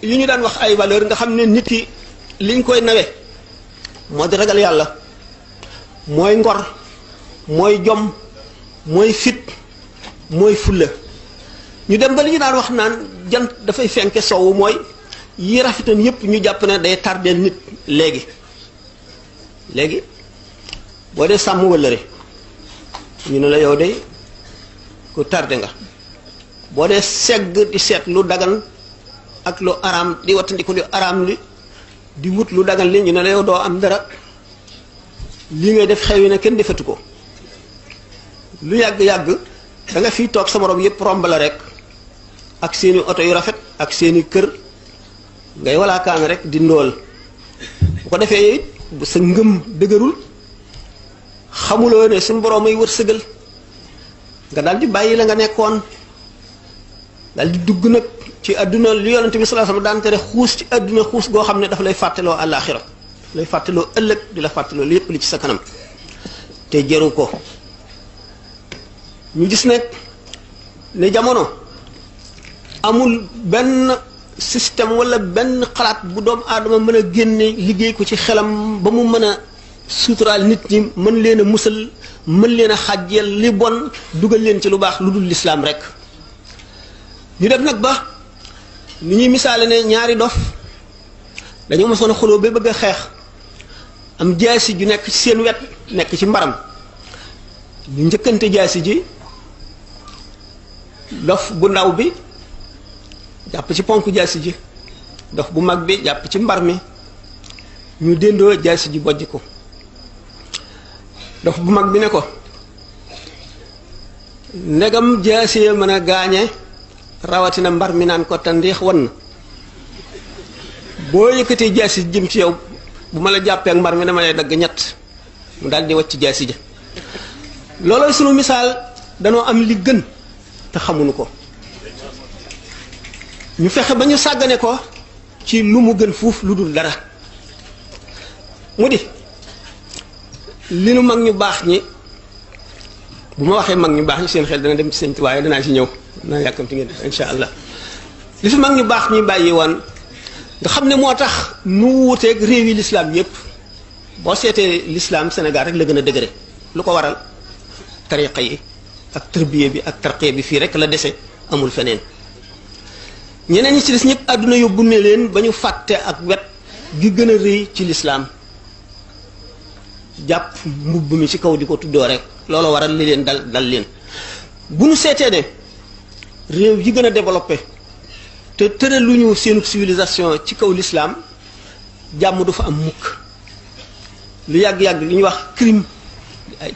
yu ñu daan wax ay valeur nga xam ne nit ki liñ koy nawe moo di ragal yàlla mooy ngor mooy jom mooy fit mooy fulla ñu dem ba li ñu daan wax naan jant dafay fenke sowwu mooy yi rafetoon yépp ñu jàpp ne day tardeel nit léegi boo dee sàmm wëllëre ñu ne la yow de ku tardé nga boo dee segg di seet lu dagan ak lu araam di wattandiku lu araam li di wut lu dagan li ñu ne la yow doo am dara lii ngay def xew yi ne kenn defatu ko lu yàgg-yàgg da nga fiy toog sa morom yépp romb la rek ak seeni oto yu rafet ak seeni kër ngay walaakaan rek di ndóol bu ko defee bu sa ngëm dëgërul xamuloo ne suñu borom ay wërsëgal nga daal di bàyyi la nga nekkoon daal di dugg nag ci àdduna li yonent bi sallallahu alayhi wasallam daan tere xuus ci àdduna xuus goo xam ne dafa lay fàttaloo àllaaxira lay fàttaloo ëllëg di la fàttaloo lépp li ci sa kanam te jëru ko ñu gis ne jamono amul benn système wala benn xalaat bu doomu aadama mën a génne liggéey ko ci xelam ba mu mën a suturaal nit ñi mën leen a musal mën leen a xàjjeel li bon dugal leen ci lu baax lu dul lislaam rek ñu def nag ba ni ñuy misaale ne ñaari dof dañoo mosoon a xuloo ba bëgg a xeex am jaasi ju nekk ci seen wet nekk ci mbaram ñu njëkkante jaasi ji dof bu ndaw bi jàpp ci ponk jaasi ji dof bu mag bi jàpp ci mbar mi ñu déndoo jaasi ji bojj ko dof bu mag bi ne ko ndegam jaasi mën a gaañe rawatina mbar mi naan ko tandiix wan na boo yëkkatee jaasi jëm ci yow bu ma la jàppee ak mbar mi dama lay dagg ñett mu daal di wacc jaasi ja loolooy sunu misaal danoo am li gën te xamuñu ko ñu fexe ba ñu sàggane ko ci lu mu gën fuuf lu dul dara mu di li nu mag ñu baax ñi bu ma waxee mag ñu baax ñi seen xel dana dem ci seen waaye danaa ci ñëw naa yàkkamti ngeen insha allah li fi mag ñu baax ñi bàyyi woon nga xam ne moo tax nu wuuteeg réewi lislaam yépp boo seetee lislaam Sénégal rek la gën a dëgëre lu ko waral tariqa yi ak tërbiye bi ak tarqiya bi fii rek la dese amul feneen ñeneen ñi ci des ñëpp àdduna yóbbu ne leen ba ñu fàtte ak wet gi gën a rëy ci lislaam jàpp mbubb mi ci kaw di ko tuddoo rek loolu waral li leen dal leen bu ñu seetee ne réew yi gën a développé te tëraluñu seenu civilisation ci kaw lislaam jàmm du fa am mukk lu yàgg-yàgg li ñuy wax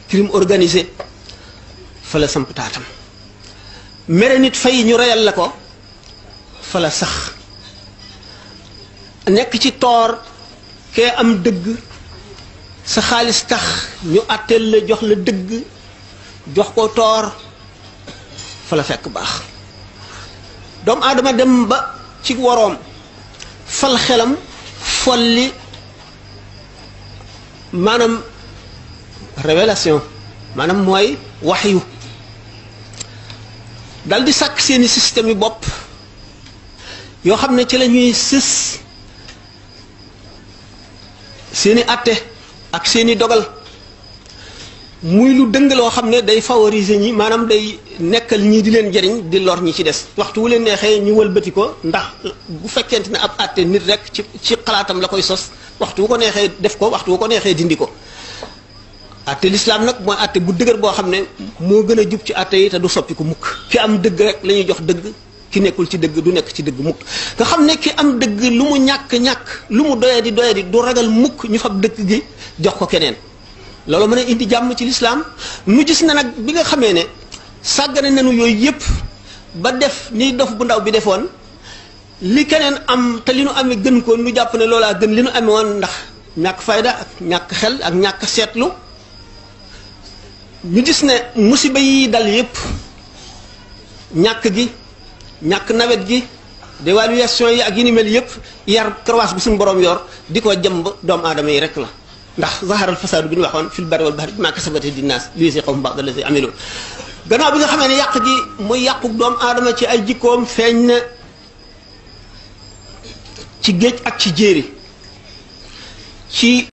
crime organisé fa la samp taatam mere nit fay ñu reyal la ko fa la sax nekk ci toor kee am dëgg sa xaalis tax ñu àtteel la jox la dëgg jox ko toor fa la fekk baax doomu aadama dem ba ci woroom fal xelam folli maanaam révélation maanaam mooy waxyu dal di sàkk seeni système yi bopp yoo xam ne ci la ñuy sës seeni atte ak seeni dogal muy lu dëng loo xam ne day favoriser ñi maanaam day nekkal ñii di leen jëriñ di lor ñi ci des waxtu wu leen neexee ñu wëlbati ko ndax bu fekkente ne ab atte nit rek ci xalaatam la koy sos waxtu wu ko neexee def ko waxtu wu ko neexee dindi ko atte l'islam nag mooy atte bu dëgër boo xam ne moo gën a jub ci atte yi te du soppi ko mukk ki am dëgg rek la ñuy jox dëgg ki nekkul ci dëgg du nekk ci dëgg mukk nga xam ne ki am dëgg lu mu ñàkk-ñàkk lu mu doyadi du ragal mukk ñu fab dëgg gi jox ko keneen loolu mën a indi jàmm ci lislaam nu gis na nag bi nga xamee ne sàggane nañu yooyu yépp ba def ni dof bu ndaw bi defoon li keneen am te li nu amee gën ko nu jàpp ne loolaa gën li nu amee woon ndax ñàkk fayda ak ñàkk xel ak ñàkk seetlu ñu gis ne musiba yi dal yépp ñàkk gi ñàkk nawet gi dévaluation yi ak yi ni mel yépp yar croissance bi suñu borom yor di ko jëmb doomu aadama yi rek la ndax zaharal fasaadu bi ñu waxoon fil barri wal bahri bimaa kasabat dinnaas liyuziiqahum ba'da llazii amilu gannaaw bi nga xamee ne yàq gi muy yàqu doomu aadama ci ay jikkoom feeñ na ci géej ak ci jéeri ci